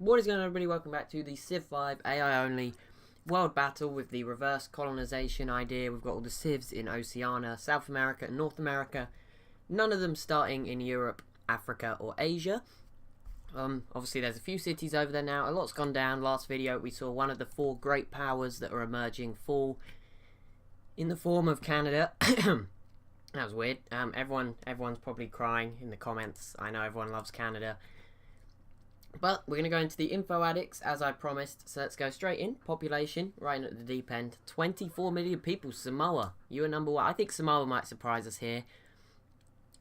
What is going on, everybody? Welcome back to the Civ 5 AI only world battle with the reverse colonization idea. We've got all the Civs in Oceania, South America and North America. None of them starting in Europe, Africa or Asia. Obviously there's a few cities over there now. A lot's gone down. Last video we saw one of the four great powers that are emerging fall in the form of Canada. That was weird. Everyone's probably crying in the comments. I know everyone loves Canada. But we're going to go into the info addicts as I promised. So let's go straight in. Population, right at the deep end. 24 million people. Samoa, you are number one. I think Samoa might surprise us here.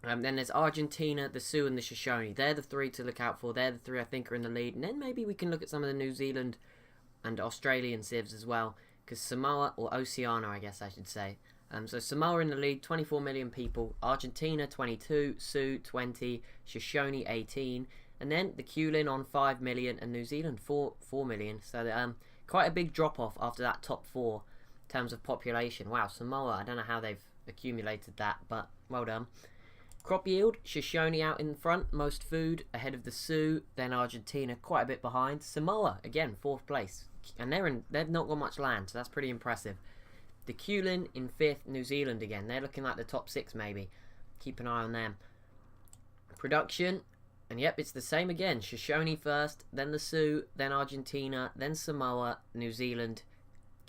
Then there's Argentina, the Sioux and the Shoshone. They're the three to look out for. They're the three I think are in the lead. And then maybe we can look at some of the New Zealand and Australian civs as well. Because Samoa, or Oceania I guess I should say. So Samoa in the lead, 24 million people. Argentina 22, Sioux 20, Shoshone 18. And then the Colonial on 5 million and New Zealand 4 million. So quite a big drop off after that top four in terms of population. Wow, Samoa, I don't know how they've accumulated that, but well done. Crop yield, Shoshone out in front, most food, ahead of the Sioux, then Argentina quite a bit behind. Samoa, again, 4th place. And they've not got much land, so that's pretty impressive. The Colonial in 5th, New Zealand again. They're looking like the top 6 maybe. Keep an eye on them. Production. And yep, it's the same again. Shoshone first, then the Sioux, then Argentina, then Samoa, New Zealand,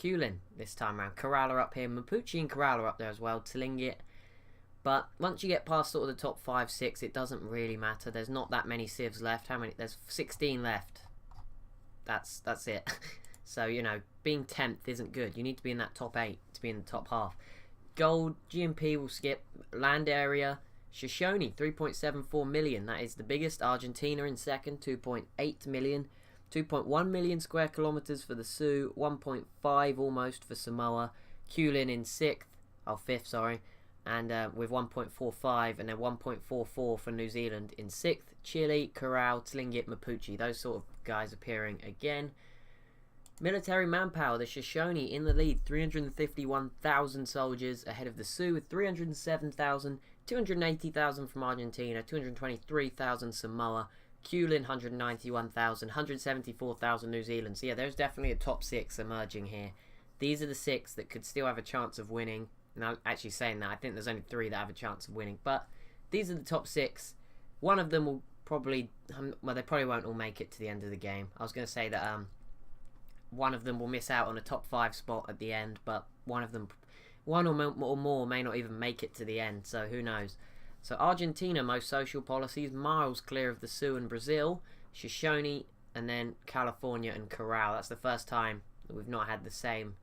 Colonial this time around. Kerala up here, Mapuche and Kerala up there as well, Tlingit. But once you get past sort of the top 5, 6, it doesn't really matter. There's not that many civs left. How many? There's 16 left. That's it. So, you know, being 10th isn't good. You need to be in that top 8 to be in the top half. Gold, GMP will skip. Land area, Shoshone, 3.74 million. That is the biggest. Argentina in second, 2.8 million. 2.1 million square kilometers for the Sioux. 1.5 almost for Samoa. Colonial in 5th, sorry. And with 1.45 and then 1.44 for New Zealand in 6th. Chile, Corral, Tlingit, Mapuche. Those sort of guys appearing again. Military manpower, the Shoshone in the lead, 351,000 soldiers ahead of the Sioux with 307,000, 280,000 from Argentina, 223,000 Samoa, Colonial 191,000, 174,000 New Zealand. So yeah, there's definitely a top 6 emerging here. These are the 6 that could still have a chance of winning. Now, actually saying that, I think there's only 3 that have a chance of winning. But these are the top 6. One of them will probably, well, they probably won't all make it to the end of the game. I was going to say that one of them will miss out on a top 5 spot at the end, but one or more may not even make it to the end, so who knows. So Argentina, most social policies, miles clear of the Sioux and Brazil, Shoshone, and then California and Corral. That's the first time that we've not had the same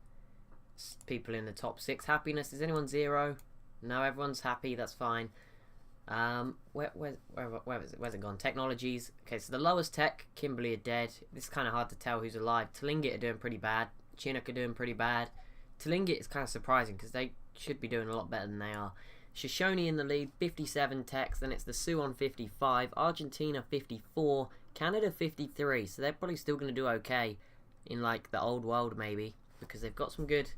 people in the top 6. Happiness, is anyone 0? No, everyone's happy, that's fine. Where's it gone? Technologies. Okay, so the lowest tech, Kimberley are dead. This is kind of hard to tell who's alive. Tlingit are doing pretty bad. Chinook are doing pretty bad. Tlingit is kind of surprising because they should be doing a lot better than they are. Shoshone in the lead, 57 techs. Then it's the Sioux on 55. Argentina 54. Canada 53. So they're probably still going to do okay in like the old world maybe because they've got some good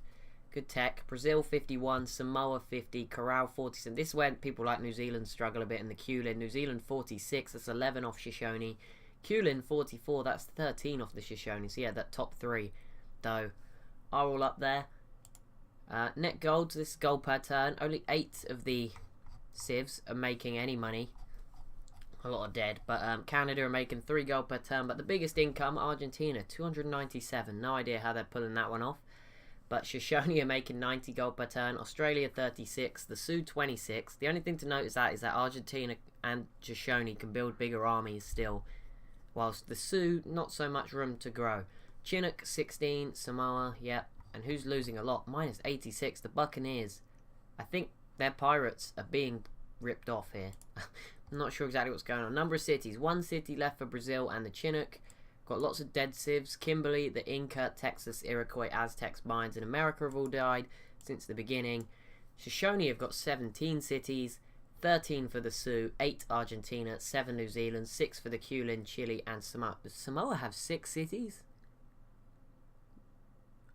tech. Brazil 51, Samoa 50, Corral 47. This is where people like New Zealand struggle a bit in the Colonial. New Zealand 46, that's 11 off Shoshone. Colonial 44, that's 13 off the Shoshone. So yeah, that top 3 though are all up there. Net gold, this is gold per turn. Only 8 of the civs are making any money. A lot are dead, but Canada are making 3 gold per turn. But the biggest income, Argentina, 297. No idea how they're pulling that one off. But Shoshone are making 90 gold per turn. Australia 36. The Sioux 26. The only thing to note is that Argentina and Shoshone can build bigger armies still. Whilst the Sioux, not so much room to grow. Chinook 16. Samoa, yep. And who's losing a lot? Minus 86. The Buccaneers. I think their pirates are being ripped off here. I'm not sure exactly what's going on. Number of cities. 1 city left for Brazil and the Chinook. Got lots of dead civs. Kimberley, the Inca, Texas, Iroquois, Aztecs, Mayans in America have all died since the beginning. Shoshone have got 17 cities, 13 for the Sioux, 8 Argentina, 7 New Zealand, 6 for the Colonial, Chile, and Samoa. Does Samoa have 6 cities?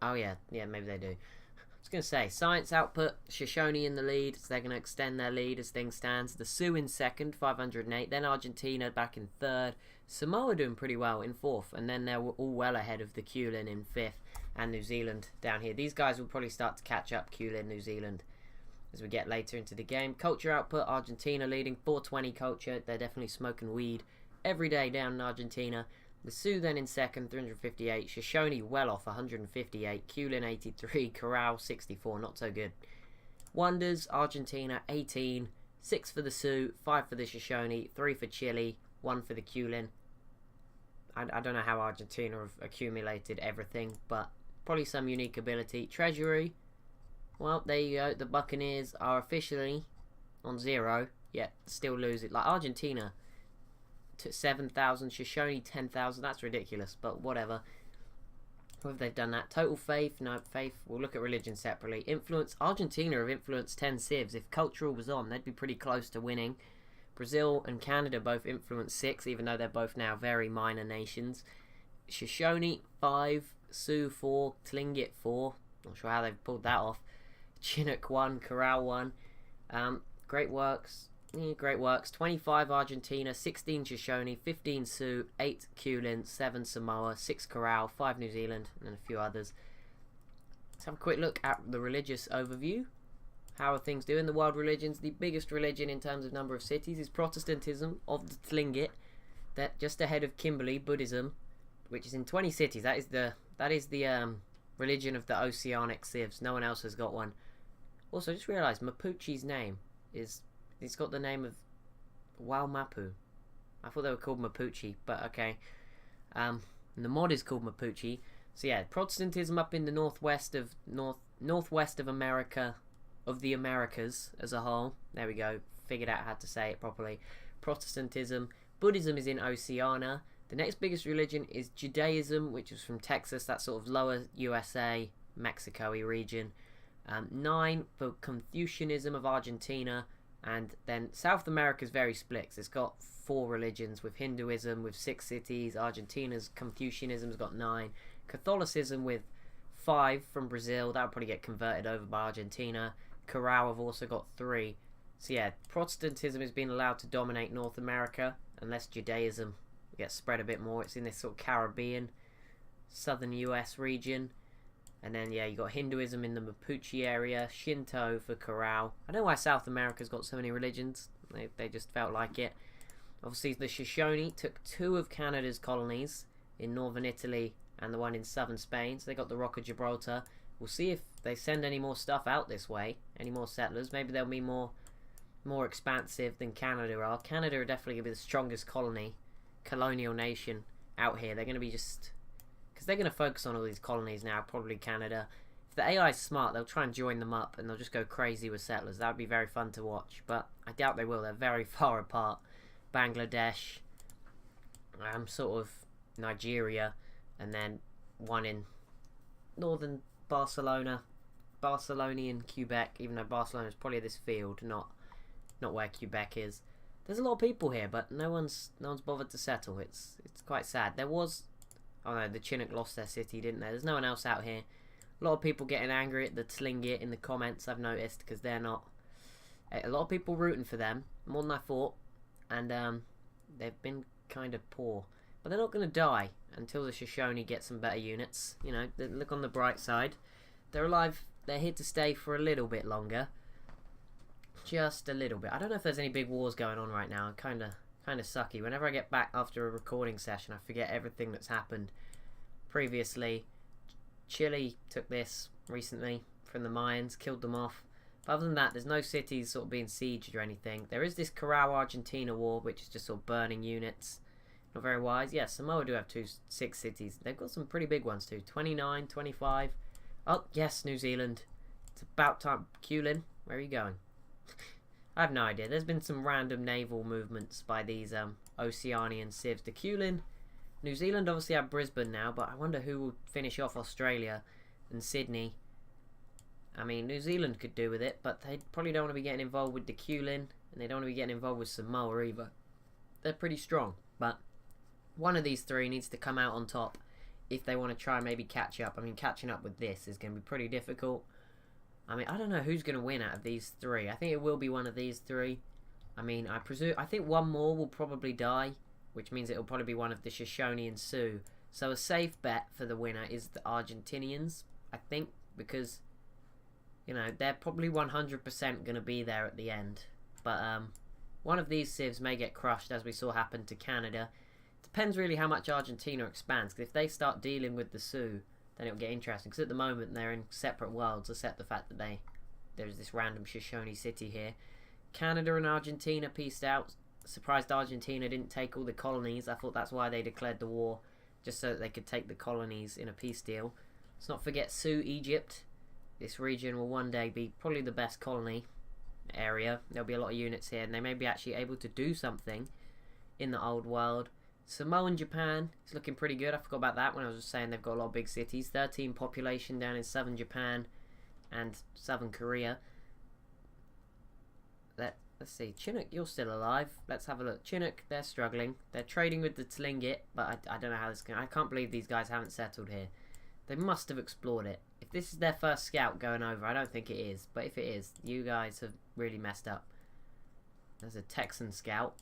Oh yeah, maybe they do. I was going to say, science output, Shoshone in the lead, so they're going to extend their lead as things stand. The Sioux in second, 508, then Argentina back in third, Samoa doing pretty well in 4th, and then they're all well ahead of the Kulin in 5th, and New Zealand down here. These guys will probably start to catch up, Kulin, New Zealand, as we get later into the game. Culture output, Argentina leading, 420 culture. They're definitely smoking weed every day down in Argentina. The Sioux then in 2nd, 358. Shoshone well off, 158. Kulin, 83. Corral, 64. Not so good. Wonders, Argentina, 18. 6 for the Sioux, 5 for the Shoshone, 3 for Chile, 1 for the Kulin. I don't know how Argentina have accumulated everything, but probably some unique ability. Treasury, well, there you go. The Buccaneers are officially on 0, yet still lose it. Like Argentina, to 7,000, Shoshone 10,000. That's ridiculous, but whatever. Whether they've done that. Total faith, no faith. We'll look at religion separately. Influence, Argentina have influenced 10 civs. If cultural was on, they'd be pretty close to winning. Brazil and Canada both influence 6, even though they're both now very minor nations. Shoshone 5, Sioux 4, Tlingit 4. Not sure how they've pulled that off. Chinook 1, Corral 1. Great Works. Great Works. 25 Argentina, 16 Shoshone, 15 Sioux, 8 Kulin, 7 Samoa, 6 Corral, 5 New Zealand, and a few others. Let's have a quick look at the religious overview. How are things doing? The world religions. The biggest religion in terms of number of cities is Protestantism of the Tlingit. That just ahead of Kimberley, Buddhism, which is in 20 cities. That is the religion of the Oceanic Civs. No one else has got one. Also, just realised Mapuche's name is... It's got the name of Waumapu. I thought they were called Mapuche, but okay. And the mod is called Mapuche. So yeah, Protestantism up in the northwest of America, of the Americas as a whole. There we go. Figured out how to say it properly. Protestantism. Buddhism is in Oceania. The next biggest religion is Judaism, which is from Texas. That sort of lower USA, Mexico-y region. 9 for Confucianism of Argentina. And then South America is very split. It's got 4 religions, with Hinduism with 6 cities. Argentina's Confucianism's got 9. Catholicism with 5 from Brazil. That'll probably get converted over by Argentina. Corral have also got 3. So yeah, Protestantism has been allowed to dominate North America, unless Judaism gets spread a bit more. It's in this sort of Caribbean, southern US region. And then, yeah, you got Hinduism in the Mapuche area, Shinto for Corral. I don't know why South America's got so many religions. They just felt like it. Obviously, the Shoshone took 2 of Canada's colonies in northern Italy and the one in southern Spain. So they got the Rock of Gibraltar. We'll see if they send any more stuff out this way, any more settlers. Maybe they'll be more expansive than Canada are. Canada are definitely going to be the strongest colonial nation out here. They're going to be just... because they're going to focus on all these colonies now, probably Canada. If the AI is smart, they'll try and join them up and they'll just go crazy with settlers. That would be very fun to watch, but I doubt they will. They're very far apart. Bangladesh, sort of Nigeria, and then one in northern Barcelona, Barcelonian Quebec, even though Barcelona is probably this field, not where Quebec is. There's a lot of people here, but no one's bothered to settle. It's quite sad. There was... oh no, the Chinook lost their city, didn't they? There's no one else out here. A lot of people getting angry at the Tlingit in the comments, I've noticed, because they're not... a lot of people rooting for them, more than I thought. And they've been kind of poor. But they're not going to die until the Shoshone get some better units. You know, look on the bright side. They're alive. They're here to stay for a little bit longer. Just a little bit. I don't know if there's any big wars going on right now. Kind of sucky. Whenever I get back after a recording session, I forget everything that's happened previously. Chile took this recently from the Mayans, killed them off. But other than that, there's no cities sort of being sieged or anything. There is this Corral-Argentina war, which is just sort of burning units. Not very wise. Yeah, Samoa do have 6 cities. They've got some pretty big ones too. 29, 25. Oh, yes, New Zealand. It's about time. Kulin, where are you going? I have no idea. There's been some random naval movements by these Oceanian civs. The Kulin, New Zealand obviously have Brisbane now, but I wonder who will finish off Australia and Sydney. I mean, New Zealand could do with it, but they probably don't want to be getting involved with the Kulin, and they don't want to be getting involved with Samoa either. They're pretty strong, but one of these 3 needs to come out on top if they want to try and maybe catch up. I mean, catching up with this is going to be pretty difficult. I mean, I don't know who's going to win out of these 3. I think it will be one of these 3. I mean, I think one more will probably die. which means it'll probably be one of the Shoshone and Sioux. So a safe bet for the winner is the Argentinians, I think, because, you know, they're probably 100% going to be there at the end. But one of these civs may get crushed, as we saw happen to Canada. Depends really how much Argentina expands, because if they start dealing with the Sioux, then it'll get interesting. Because at the moment they're in separate worlds, except the fact that there's this random Shoshone city here. Canada and Argentina peaced out. Surprised Argentina didn't take all the colonies. I thought that's why they declared the war, just so that they could take the colonies in a peace deal. Let's not forget Sioux Egypt. This region will one day be probably the best colony area. There'll be a lot of units here, and they may be actually able to do something in the old world. Samoan Japan is looking pretty good. I forgot about that when I was just saying they've got a lot of big cities. 13 population down in southern Japan and southern Korea. Let's see. Chinook, you're still alive. Let's have a look. Chinook, they're struggling. They're trading with the Tlingit, but I don't know how this can. I can't believe these guys haven't settled here. They must have explored it. If this is their first scout going over, I don't think it is. But if it is, you guys have really messed up. There's a Texan scout.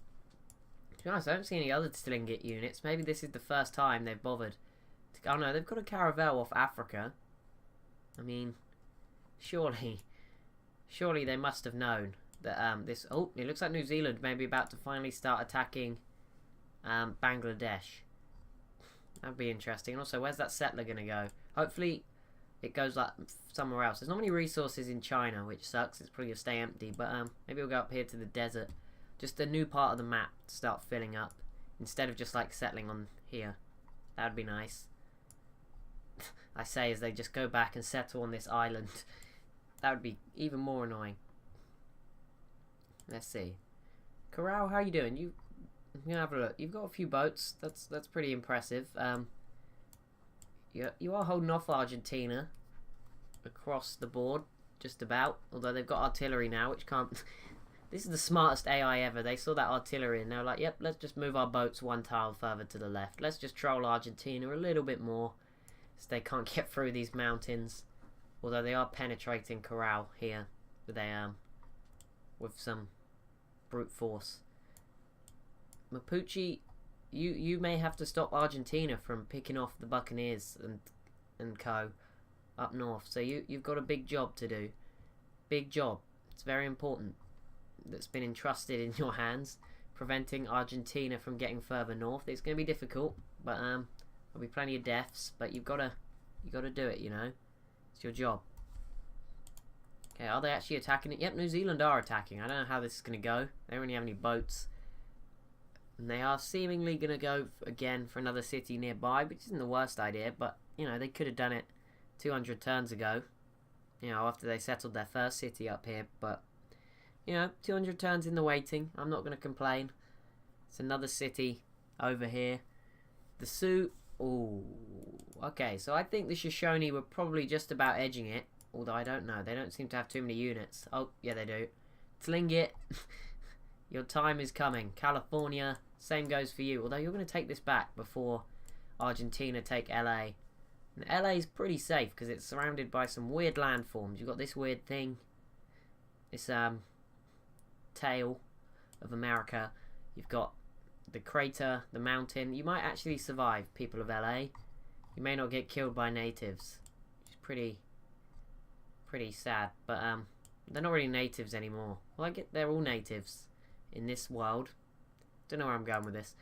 To be honest, I don't see any other Tlingit units. Maybe this is the first time they've bothered. Oh no, they've got a caravel off Africa. I mean, surely they must have known that this. Oh, it looks like New Zealand may be about to finally start attacking Bangladesh. That'd be interesting. And also, where's that settler gonna go? Hopefully, it goes like somewhere else. There's not many resources in China, which sucks. It's probably gonna stay empty. But maybe we'll go up here to the desert. Just a new part of the map to start filling up, instead of just like settling on here. That'd be nice. I say as they just go back and settle on this island. That would be even more annoying. Let's see. Corral, how you doing? You gonna have a look. You've got a few boats. That's pretty impressive. You are holding off Argentina across the board, just about. Although they've got artillery now, which can't. This is the smartest AI ever. They saw that artillery and they were like, "Yep, let's just move our boats one tile further to the left. Let's just troll Argentina a little bit more, so they can't get through these mountains." Although they are penetrating Corral here with some brute force. Mapuche, you may have to stop Argentina from picking off the Buccaneers and co up north. So you've got a big job to do. Big job. It's very important. That's been entrusted in your hands, preventing Argentina from getting further north. It's going to be difficult, but there'll be plenty of deaths. But you gotta do it. You know, it's your job. Okay, are they actually attacking it? Yep, New Zealand are attacking. I don't know how this is going to go. They don't really have any boats. And they are seemingly going to go again for another city nearby, which isn't the worst idea. But, you know, they could have done it 200 turns ago. You know, after they settled their first city up here. But, you know, 200 turns in the waiting. I'm not going to complain. It's another city over here. The Sioux. Ooh. Okay, so I think the Shoshone were probably just about edging it. Although I don't know. They don't seem to have too many units. Oh, yeah, they do. Tlingit. Your time is coming. California. Same goes for you. Although you're going to take this back before Argentina take LA. And LA is pretty safe because it's surrounded by some weird landforms. You've got this weird thing. This tail of America. You've got the crater, the mountain. You might actually survive, people of LA. You may not get killed by natives. Which is pretty sad. But they're not really natives anymore. Well, I get they're all natives in this world. Don't know where I'm going with this.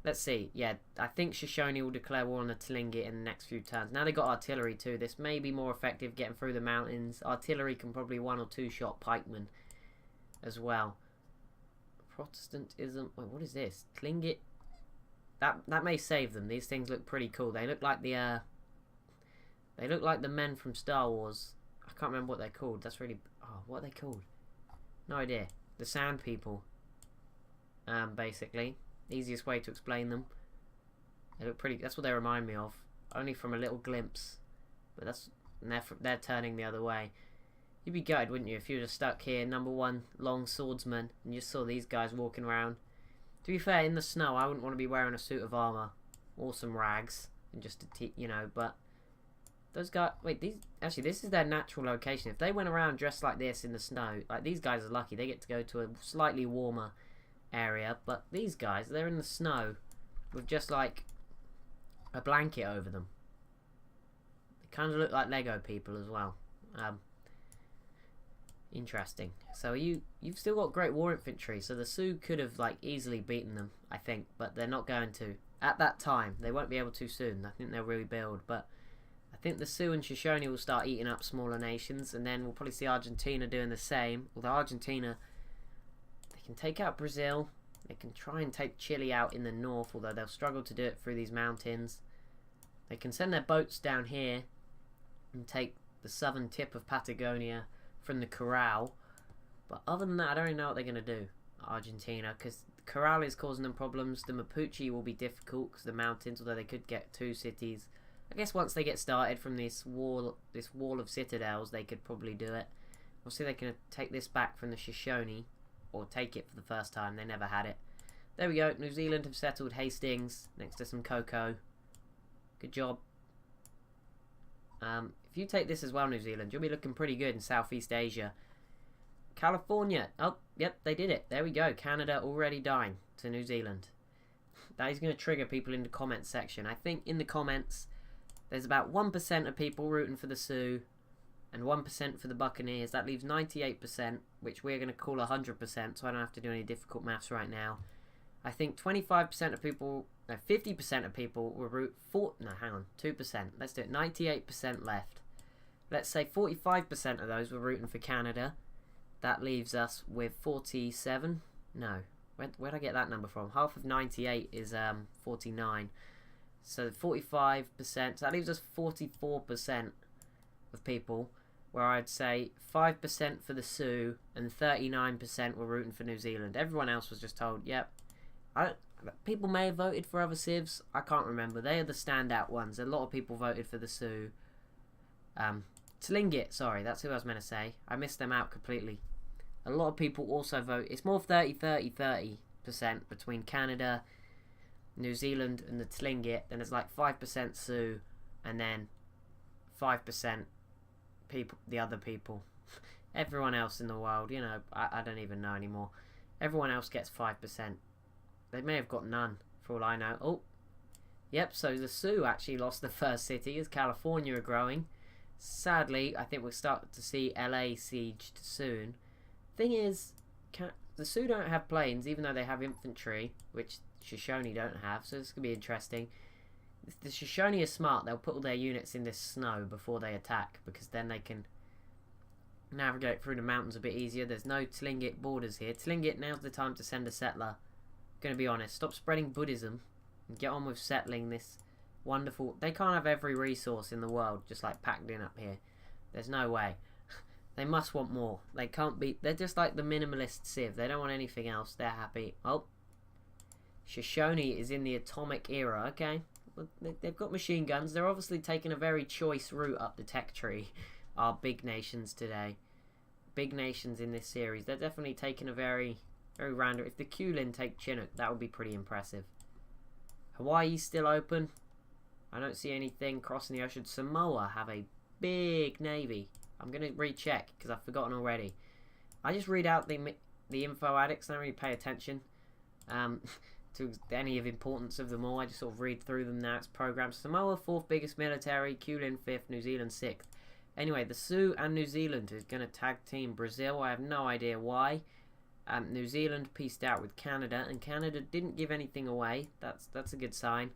Let's see. Yeah, I think Shoshone will declare war on the Tlingit in the next few turns. Now they got artillery too. This may be more effective getting through the mountains. Artillery can probably one or two shot pikemen as well. Protestantism. Wait, what is this? Tlingit. That may save them. These things look pretty cool. They look like the men from Star Wars. I can't remember what they're called. That's really. Oh, what are they called? No idea. The Sand People. Basically, easiest way to explain them. They look pretty. That's what they remind me of. Only from a little glimpse. But they're turning the other way. You'd be gutted, wouldn't you, if you were just stuck here, #1 long swordsman, and you just saw these guys walking around. To be fair, in the snow, I wouldn't want to be wearing a suit of armor or some rags and just but those guys. Wait, this is their natural location. If they went around dressed like this in the snow, like these guys are lucky. They get to go to a slightly warmer area, but these guys, they're in the snow with just like a blanket over them. They kind of look like Lego people as well. Interesting. So you've still got great war infantry, so the Sioux could have like easily beaten them, I think, but they're not going to. At that time, they won't be able to soon. I think they'll rebuild, but I think the Sioux and Shoshone will start eating up smaller nations, and then we'll probably see Argentina doing the same. Although Argentina, they can take out Brazil, they can try and take Chile out in the north, although they'll struggle to do it through these mountains. They can send their boats down here and take the southern tip of Patagonia from the Corral, but other than that, I don't really know what they're going to do, Argentina, because the Corral is causing them problems. The Mapuche will be difficult because the mountains, although they could get 2 cities. I guess once they get started from this wall of citadels, they could probably do it. We'll see if they can take this back from the Shoshone, or take it for the first time. They never had it. There we go. New Zealand have settled Hastings next to some cocoa. Good job. If you take this as well, New Zealand, you'll be looking pretty good in Southeast Asia. California. Oh, yep, they did it. There we go. Canada already dying to New Zealand. That is going to trigger people in the comments section. I think in the comments, there's about 1% of people rooting for the Sioux and 1% for the Buccaneers. That leaves 98%, which we're going to call 100%, so I don't have to do any difficult maths right now. I think 25% of people, no, 50% of people will root for, no, hang on, 2%. Let's do it, 98% left. Let's say 45% of those were rooting for Canada. That leaves us with 47. No, where'd I get that number from? Half of 98 is 49. So 45%, so that leaves us 44% of people, where I'd say 5% for the Sioux and 39% were rooting for New Zealand. Everyone else was just told, yep. People may have voted for other civs. I can't remember. They are the standout ones. A lot of people voted for the Sioux. Tlingit, sorry, that's who I was meant to say. I missed them out completely. A lot of people also vote. It's more 30% between Canada, New Zealand and the Tlingit. Then it's like 5% Sioux, and then 5% people, the other people. Everyone else in the world, you know, I don't even know anymore. Everyone else gets 5%. They may have got none, for all I know. Oh, yep, so the Sioux actually lost the first city as California are growing. Sadly, I think we'll start to see LA sieged soon. Thing is, the Sioux don't have planes, even though they have infantry, which Shoshone don't have, so this could be interesting. If the Shoshone are smart, they'll put all their units in this snow before they attack, because then they can navigate through the mountains a bit easier. There's no Tlingit borders here. Tlingit, now's the time to send a settler. Gonna be honest, stop spreading Buddhism and get on with settling this wonderful... They can't have every resource in the world just like packed in up here. There's no way. They must want more. They can't be... They're just like the minimalist Civ. They don't want anything else. They're happy. Oh. Shoshone is in the atomic era. Okay. They've got machine guns. They're obviously taking a very choice route up the tech tree. Our big nations today. Big nations in this series. They're definitely taking a very random... If the Kulin take Chinook, that would be pretty impressive. Hawaii's still open. I don't see anything crossing the ocean. Samoa have a big navy. I'm going to recheck because I've forgotten already. I just read out the info addicts. I don't really pay attention to any of importance of them all. I just sort of read through them now. It's programmed. Samoa, 4th biggest military. Kulin, 5th. New Zealand, 6th. Anyway, the Sioux and New Zealand is going to tag team Brazil. I have no idea why. New Zealand pieced out with Canada, and Canada didn't give anything away. That's a good sign.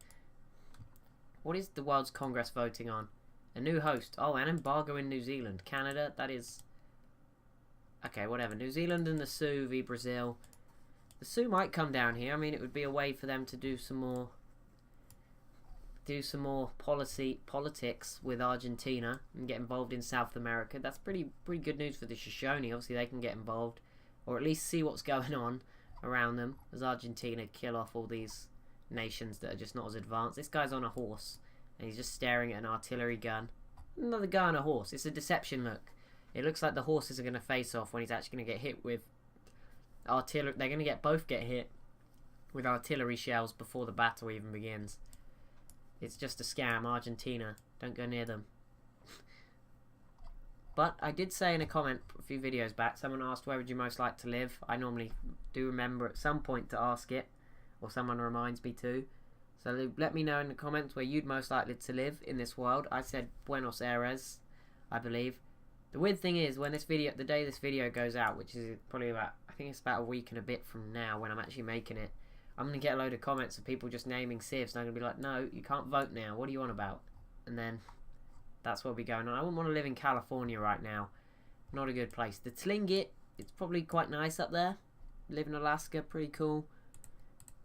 What is the World's Congress voting on? A new host. Oh, an embargo in New Zealand. Canada, that is... Okay, whatever. New Zealand and the Sioux v Brazil. The Sioux might come down here. I mean, it would be a way for them to do some more... politics with Argentina and get involved in South America. That's pretty good news for the Shoshone. Obviously, they can get involved, or at least see what's going on around them as Argentina kill off all these nations that are just not as advanced. This guy's on a horse and he's just staring at an artillery gun. Another guy on a horse. It's a deception look. It looks like the horses are going to face off when he's actually going to get hit with artillery. They're going to both get hit with artillery shells before the battle even begins. It's just a scam. Argentina, don't go near them. But I did say in a comment a few videos back, someone asked where would you most like to live. I normally do remember at some point to ask it, or someone reminds me to. So let me know in the comments where you'd most likely to live in this world. I said Buenos Aires, I believe. The weird thing is, when the day this video goes out, which is probably about, I think it's about a week and a bit from now when I'm actually making it, I'm going to get a load of comments of people just naming civs, and I'm going to be like, no, you can't vote now, what are you on about? And then, that's what'll be going on. I wouldn't want to live in California right now. Not a good place. The Tlingit, it's probably quite nice up there. Live in Alaska, pretty cool.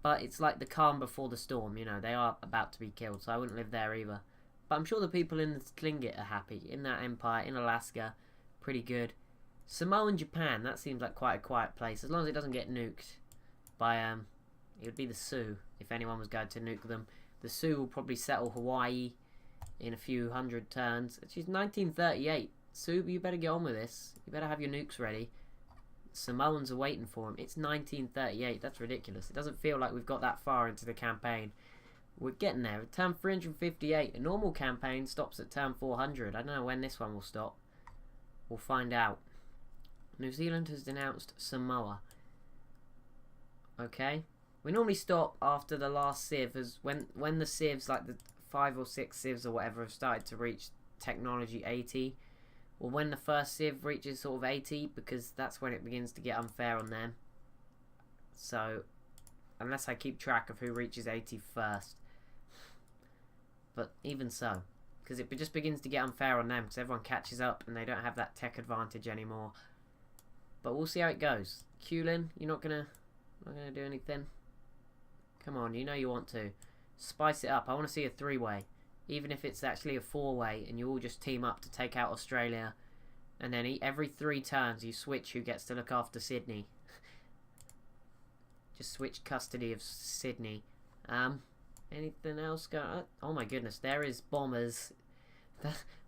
But it's like the calm before the storm, you know, they are about to be killed, so I wouldn't live there either. But I'm sure the people in the Tlingit are happy. In that empire, in Alaska, pretty good. Samoa and Japan, that seems like quite a quiet place. As long as it doesn't get nuked by, it would be the Sioux, if anyone was going to nuke them. The Sioux will probably settle Hawaii in a few hundred turns. It's 1938. Sioux, you better get on with this. You better have your nukes ready. Samoans are waiting for him. It's 1938. That's ridiculous. It doesn't feel like we've got that far into the campaign. We're getting there. At turn 358, a normal campaign stops at turn 400. I don't know when this one will stop. We'll find out. New Zealand has denounced Samoa. Okay. We normally stop after the last civ, as when the civs, like the 5 or 6 civs or whatever, have started to reach technology 80. Or when the first civ reaches sort of 80, because that's when it begins to get unfair on them. So, unless I keep track of who reaches 80 first. But even so, because it just begins to get unfair on them, because everyone catches up and they don't have that tech advantage anymore. But we'll see how it goes. Kulin, you're not gonna do anything? Come on, you know you want to. Spice it up. I want to see a 3-way. Even if it's actually a 4-way and you all just team up to take out Australia. And then every 3 turns you switch who gets to look after Sydney. Just switch custody of Sydney. Anything else going on? Oh my goodness, there is bombers.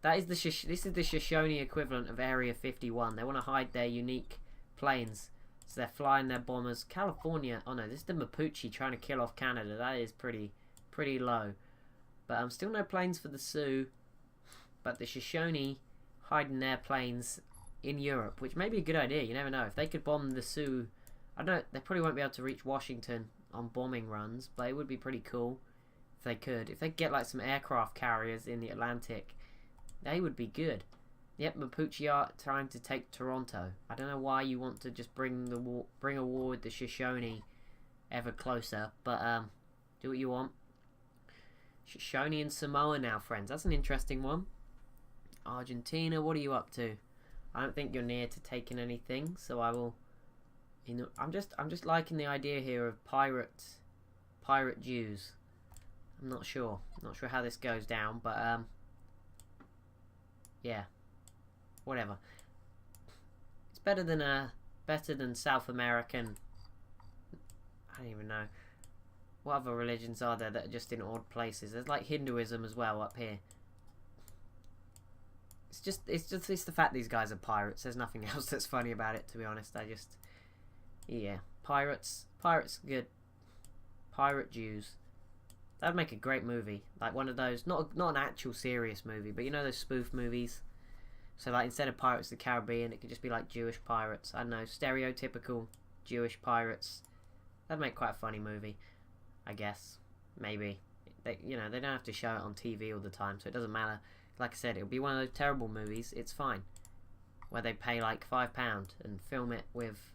This is the Shoshone equivalent of Area 51. They want to hide their unique planes. So they're flying their bombers. California, oh no, this is the Mapuche trying to kill off Canada. That is pretty low. But still no planes for the Sioux. But the Shoshone hiding their planes in Europe, which may be a good idea. You never know. If they could bomb the Sioux, I don't know, they probably won't be able to reach Washington on bombing runs, but it would be pretty cool if they could. If they could get like some aircraft carriers in the Atlantic, they would be good. Yep, Mapuche are trying to take Toronto. I don't know why you want to just bring a war with the Shoshone ever closer, but do what you want. Shoshone and Samoa now, friends. That's an interesting one. Argentina, what are you up to? I don't think you're near to taking anything, so I will. You know, I'm just liking the idea here of pirate Jews. I'm not sure how this goes down, but yeah, whatever. It's better than South American. I don't even know. What other religions are there that are just in odd places? There's like Hinduism as well up here. It's the fact these guys are pirates. There's nothing else that's funny about it, to be honest. Yeah, pirates good. Pirate Jews. That'd make a great movie. Like one of those, not an actual serious movie, but you know those spoof movies. So like instead of Pirates of the Caribbean, it could just be like Jewish pirates. I don't know, stereotypical Jewish pirates. That'd make quite a funny movie. I guess. Maybe. They don't have to show it on TV all the time, so it doesn't matter. Like I said, it'll be one of those terrible movies. It's fine. Where they pay like £5 and film it with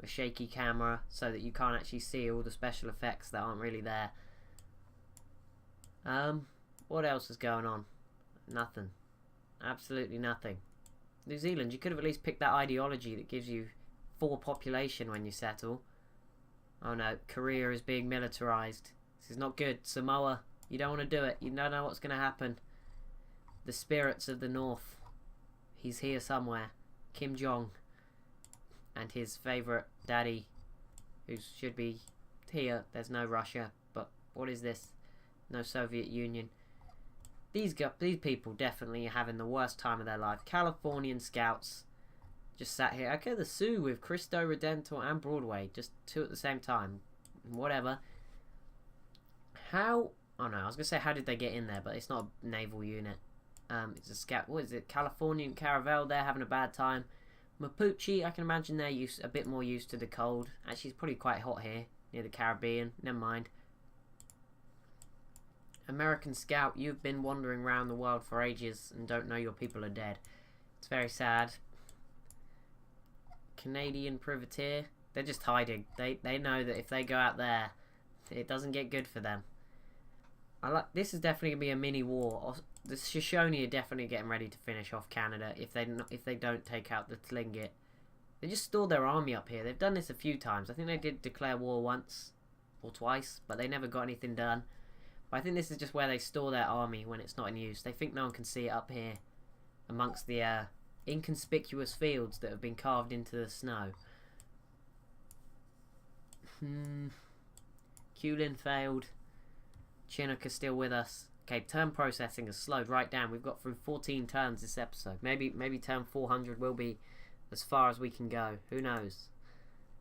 a shaky camera so that you can't actually see all the special effects that aren't really there. What else is going on? Nothing. Absolutely nothing. New Zealand, you could have at least picked that ideology that gives you 4 population when you settle. Oh no, Korea is being militarized. This is not good. Samoa, you don't want to do it. You don't know what's going to happen. The spirits of the North. He's here somewhere. Kim Jong. And his favourite daddy, who should be here. There's no Russia. But what is this? No Soviet Union. These people definitely are having the worst time of their life. Californian scouts. Just sat here. Okay, the Sioux with Cristo Redentor and Broadway. Just 2 at the same time. Whatever. How... Oh no, I was going to say how did they get in there, but it's not a naval unit. It's a scout. What is it? Californian Caravel. They're having a bad time. Mapuche, I can imagine they're a bit more used to the cold. Actually, it's probably quite hot here near the Caribbean. Never mind. American Scout, you've been wandering around the world for ages and don't know your people are dead. It's very sad. Canadian Privateer, they're just hiding. They know that if they go out there, it doesn't get good for them. This is definitely gonna be a mini war. The Shoshone are definitely getting ready to finish off Canada if they don't take out the Tlingit. They just stored their army up here. They've done this a few times. I think they did declare war once or twice, but they never got anything done. But I think this is just where they store their army when it's not in use. They think no one can see it up here amongst the inconspicuous fields that have been carved into the snow. Kulin failed. Chinook is still with us. Okay, turn processing has slowed right down. We've got through 14 turns this episode. Maybe turn 400 will be as far as we can go. Who knows?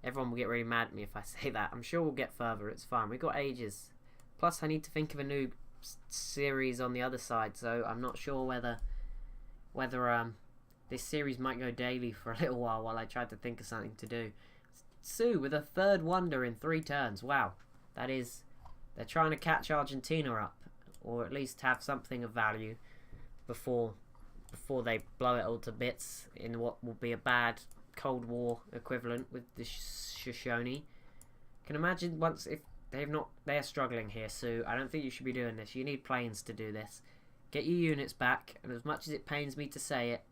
Everyone will get really mad at me if I say that. I'm sure we'll get further. It's fine. We've got ages. Plus, I need to think of a new series on the other side, so I'm not sure whether this series might go daily for a little while I try to think of something to do. Sue with a third wonder in 3 turns. Wow, that is, they're trying to catch Argentina up, or at least have something of value before they blow it all to bits in what will be a bad Cold War equivalent with the Shoshone. Can imagine once if. They're struggling here, Sue. I don't think you should be doing this. You need planes to do this. Get your units back, and as much as it pains me to say it,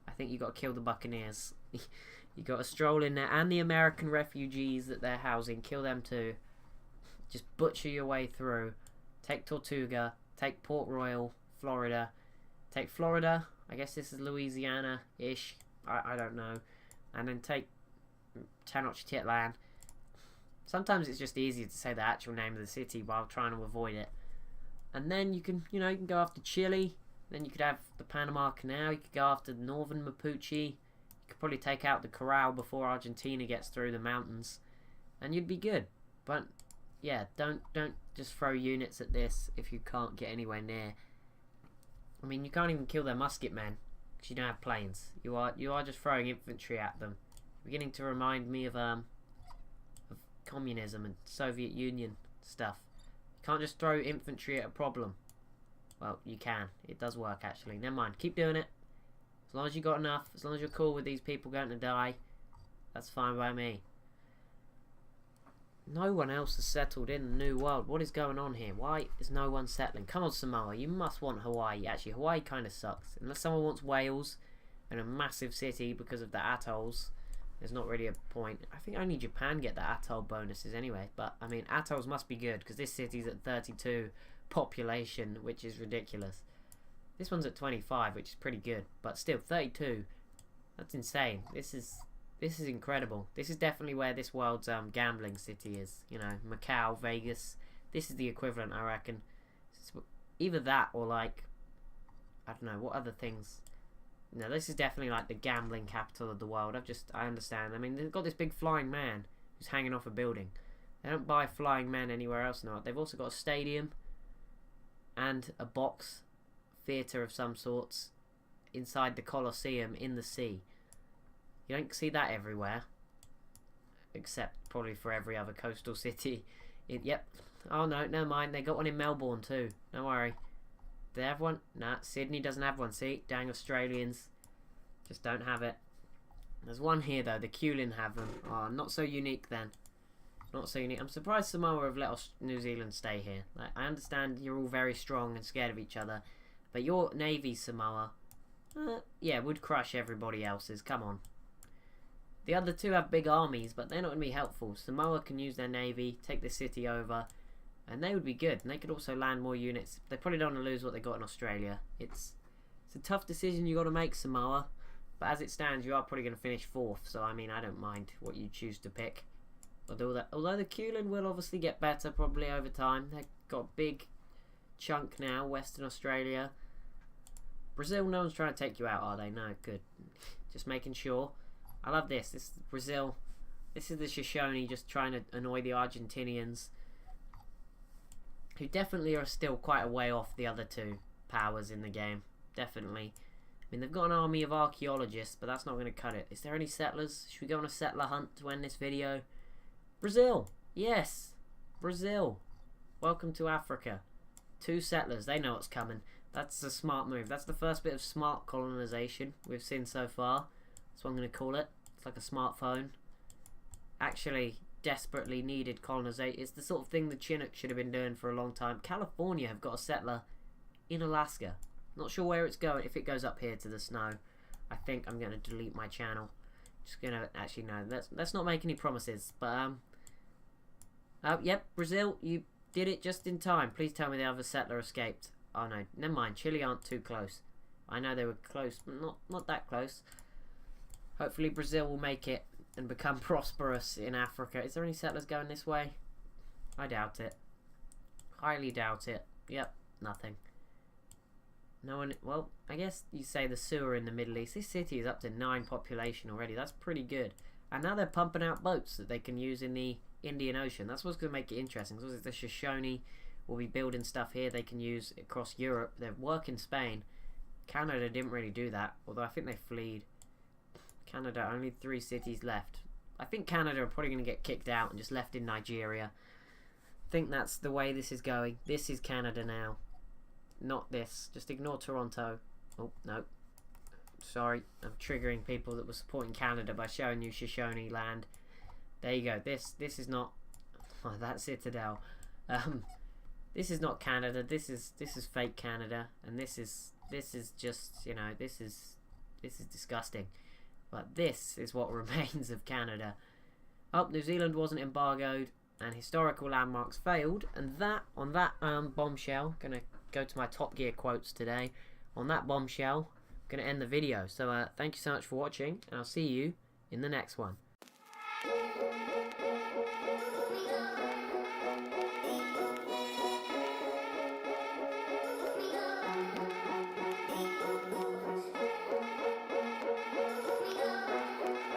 I think you got to kill the Buccaneers. You got to stroll in there, and the American refugees that they're housing, kill them too. Just butcher your way through. Take Tortuga, take Port Royal, Florida. Take Florida, I guess this is Louisiana-ish, I don't know. And then take Tenochtitlan. Sometimes it's just easier to say the actual name of the city while trying to avoid it. And then you can go after Chile. Then you could have the Panama Canal. You could go after the northern Mapuche. You could probably take out the Corral before Argentina gets through the mountains. And you'd be good. But, yeah, don't just throw units at this if you can't get anywhere near. I mean, you can't even kill their musket men because you don't have planes. You are just throwing infantry at them. Beginning to remind me of communism and Soviet Union stuff. You can't just throw infantry at a problem. Well, you can. It does work, actually. Never mind. Keep doing it. As long as you got enough, as long as you're cool with these people going to die, that's fine by me. No one else has settled in the New World. What is going on here? Why is no one settling? Come on, Samoa. You must want Hawaii. Actually, Hawaii kind of sucks. Unless someone wants Wales and a massive city because of the atolls, there's not really a point. I think only Japan get the atoll bonuses anyway. But, I mean, atolls must be good because this city's at 32 population, which is ridiculous. This one's at 25, which is pretty good. But still, 32. That's insane. This is incredible. This is definitely where this world's gambling city is. You know, Macau, Vegas. This is the equivalent, I reckon. Either that or, like, I don't know, what other things... No, this is definitely like the gambling capital of the world. I understand. I mean, they've got this big flying man who's hanging off a building. They don't buy flying men anywhere else now. They've also got a stadium and a box theatre of some sorts inside the Colosseum in the sea. You don't see that everywhere, except probably for every other coastal city. Yep. Oh no, never mind. They got one in Melbourne too. Don't worry. Do they have one? Nah, Sydney doesn't have one. See? Dang Australians. Just don't have it. There's one here though. The Kulin have them. Oh, not so unique then. Not so unique. I'm surprised Samoa have let New Zealand stay here. Like, I understand you're all very strong and scared of each other. But your Navy, Samoa, yeah, would crush everybody else's. Come on. The other two have big armies, but they're not going to be helpful. Samoa can use their Navy, take the city over, and they would be good. And they could also land more units. They probably don't want to lose what they got in Australia. It's a tough decision you got to make, Samoa. But as it stands, you are probably going to finish 4th. So, I mean, I don't mind what you choose to pick. Although the Kulin will obviously get better probably over time. They've got a big chunk now, Western Australia. Brazil, no one's trying to take you out, are they? No, good. Just making sure. I love this. This is Brazil. This is the Shoshone just trying to annoy the Argentinians, who definitely are still quite a way off the other two powers in the game. definitely. I mean, they've got an army of archaeologists, but that's not going to cut it. Is there any settlers? Should we go on a settler hunt to end this video? Brazil! Yes! Brazil! Welcome to Africa. 2 settlers, they know what's coming. That's a smart move. That's the first bit of smart colonization we've seen so far. That's what I'm going to call it. It's like a smartphone. Actually, desperately needed colonization. It's the sort of thing the Chinooks should have been doing for a long time. California have got a settler in Alaska. Not sure where it's going. If it goes up here to the snow, I think I'm going to delete my channel. Just going to, actually, no, let's not make any promises. But, yep, Brazil, you did it just in time. Please tell me the other settler escaped. Oh, no, never mind. Chile aren't too close. I know they were close, but not that close. Hopefully Brazil will make it and become prosperous in Africa. Is there any settlers going this way? I doubt it. Highly doubt it. Yep, nothing. No one. Well, I guess you say the sewer in the Middle East. This city is up to 9 population already. That's pretty good. And now they're pumping out boats that they can use in the Indian Ocean. That's what's going to make it interesting. Because the Shoshone will be building stuff here they can use across Europe. They work in Spain. Canada didn't really do that, although I think they fled. Canada, only 3 cities left. I think Canada are probably going to get kicked out and just left in Nigeria. I think that's the way this is going. This is Canada now. Not this. Just ignore Toronto. Oh, no. Sorry. I'm triggering people that were supporting Canada by showing you Shoshone land. There you go. This is not... Oh, that Citadel. This is not Canada. This is fake Canada. And this is just, you know, this is disgusting. But this is what remains of Canada. Oh, New Zealand wasn't embargoed, and historical landmarks failed. And that, on that bombshell, gonna go to my Top Gear quotes today. On that bombshell, gonna end the video. So thank you so much for watching, and I'll see you in the next one.